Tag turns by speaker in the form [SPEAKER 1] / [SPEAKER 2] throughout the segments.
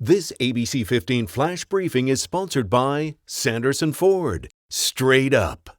[SPEAKER 1] This ABC 15 Flash Briefing is sponsored by Sanderson Ford. Straight up.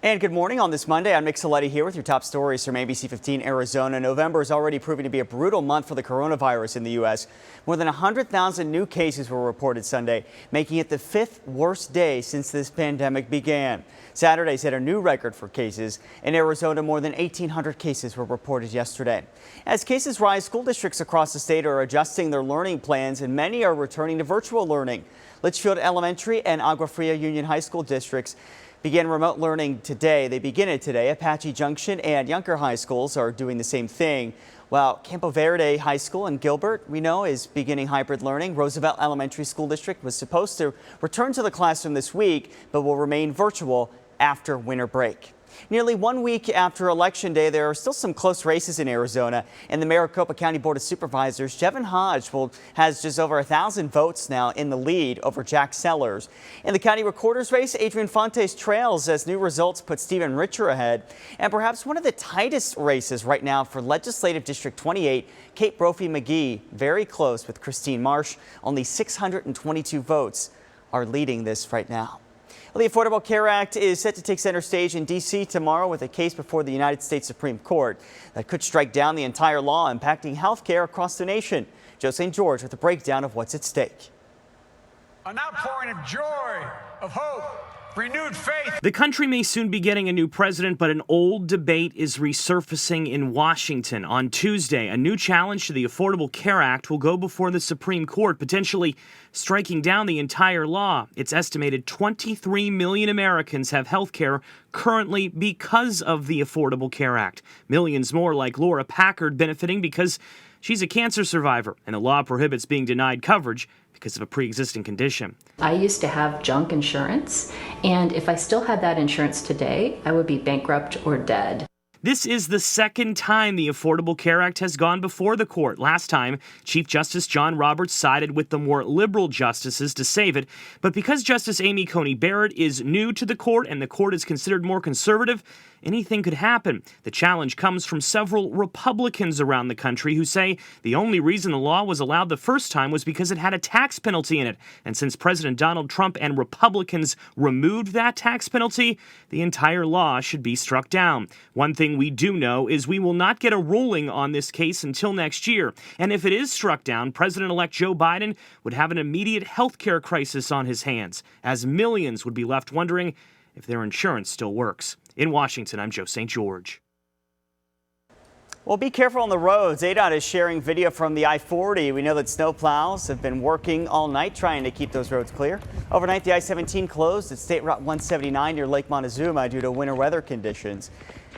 [SPEAKER 2] And good morning on this Monday. I'm Nick Saletti here with your top stories from ABC15 Arizona. November is already proving to be a brutal month for the coronavirus in the U.S. More than 100,000 new cases were reported Sunday, making it the fifth worst day since this pandemic began. Saturday set a new record for cases. In Arizona, more than 1,800 cases were reported yesterday. As cases rise, school districts across the state are adjusting their learning plans, and many are returning to virtual learning. Litchfield Elementary and Agua Fria Union High School districts begin remote learning today. They begin it today. Apache Junction and Yunker High Schools are doing the same thing. While Campo Verde High School in Gilbert, we know, is beginning hybrid learning. Roosevelt Elementary School District was supposed to return to the classroom this week, but will remain virtual after winter break. Nearly 1 week after Election Day, there are still some close races in Arizona. In the Maricopa County Board of Supervisors, Jevin Hodge has just over 1,000 votes now in the lead over Jack Sellers. In the county recorder's race, Adrian Fontes trails as new results put Stephen Richer ahead. And perhaps one of the tightest races right now for Legislative District 28, Kate Brophy-McGee, very close with Christine Marsh. Only 622 votes are leading this right now. The Affordable Care Act is set to take center stage in D.C. tomorrow with a case before the United States Supreme Court that could strike down the entire law impacting health care across the nation. Joe St. George with a breakdown of what's at stake.
[SPEAKER 3] An outpouring of joy, of hope, renewed faith.
[SPEAKER 4] The country may soon be getting a new president, but an old debate is resurfacing in Washington. On Tuesday, a new challenge to the Affordable Care Act will go before the Supreme Court, potentially striking down the entire law. It's estimated 23 million Americans have health care currently because of the Affordable Care Act. Millions more, like Laura Packard, benefiting because she's a cancer survivor, and the law prohibits being denied coverage because of a pre-existing condition.
[SPEAKER 5] I used to have junk insurance, and if I still had that insurance today, I would be bankrupt or dead.
[SPEAKER 4] This is the second time the Affordable Care Act has gone before the court. Last time, Chief Justice John Roberts sided with the more liberal justices to save it. But because Justice Amy Coney Barrett is new to the court and the court is considered more conservative, anything could happen. The challenge comes from several Republicans around the country who say the only reason the law was allowed the first time was because it had a tax penalty in it. And since President Donald Trump and Republicans removed that tax penalty, the entire law should be struck down. One thing we do know is we will not get a ruling on this case until next year. And if it is struck down, President-elect Joe Biden would have an immediate health care crisis on his hands, as millions would be left wondering if their insurance still works. In Washington, I'm Joe St. George.
[SPEAKER 2] Well, be careful on the roads. ADOT is sharing video from the I-40. We know that snowplows have been working all night trying to keep those roads clear. Overnight, the I-17 closed at State Route 179 near Lake Montezuma due to winter weather conditions.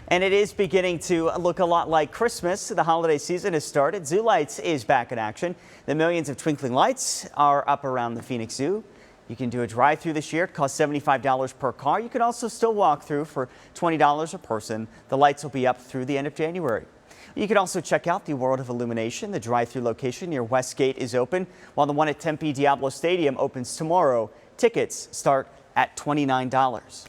[SPEAKER 2] And it is beginning to look a lot like Christmas. The holiday season has started. ZOOLIGHTS is back in action. The millions of twinkling lights are up around the Phoenix Zoo. You can do a drive-through this year. It costs $75 per car. You can also still walk through for $20 a person. The lights will be up through the end of January. You can also check out the World of Illumination. The drive-through location near Westgate is open, while the one at Tempe Diablo Stadium opens tomorrow. Tickets start at $29.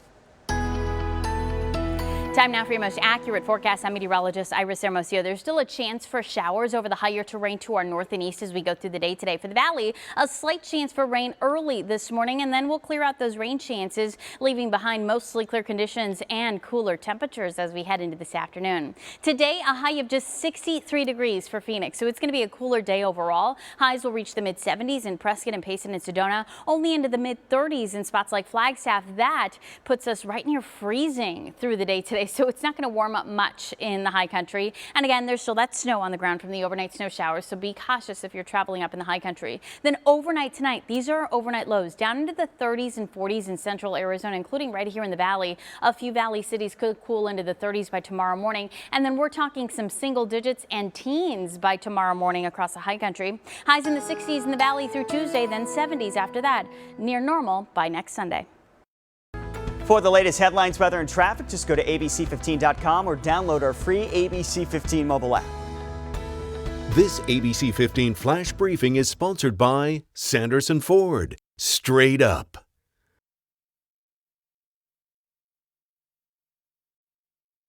[SPEAKER 6] Time now for your most accurate forecast. I'm meteorologist Iris Hermosillo. There's still a chance for showers over the higher terrain to our north and east as we go through the day today. For the valley, a slight chance for rain early this morning, and then we'll clear out those rain chances, leaving behind mostly clear conditions and cooler temperatures as we head into this afternoon. Today, a high of just 63 degrees for Phoenix, so it's going to be a cooler day overall. Highs will reach the mid-70s in Prescott and Payson and Sedona, only into the mid-30s in spots like Flagstaff. That puts us right near freezing through the day today. So it's not going to warm up much in the high country. And again, there's still that snow on the ground from the overnight snow showers, so be cautious if you're traveling up in the high country. Then overnight tonight, these are overnight lows down into the 30s and 40s in central Arizona, including right here in the valley. A few valley cities could cool into the 30s by tomorrow morning. And then we're talking some single digits and teens by tomorrow morning across the high country. Highs in the 60s in the valley through Tuesday, then 70s after that. Near normal by next Sunday.
[SPEAKER 2] For the latest headlines, weather, and traffic, just go to abc15.com or download our free ABC 15 mobile app.
[SPEAKER 1] This ABC 15 Flash Briefing is sponsored by Sanderson Ford. Straight up.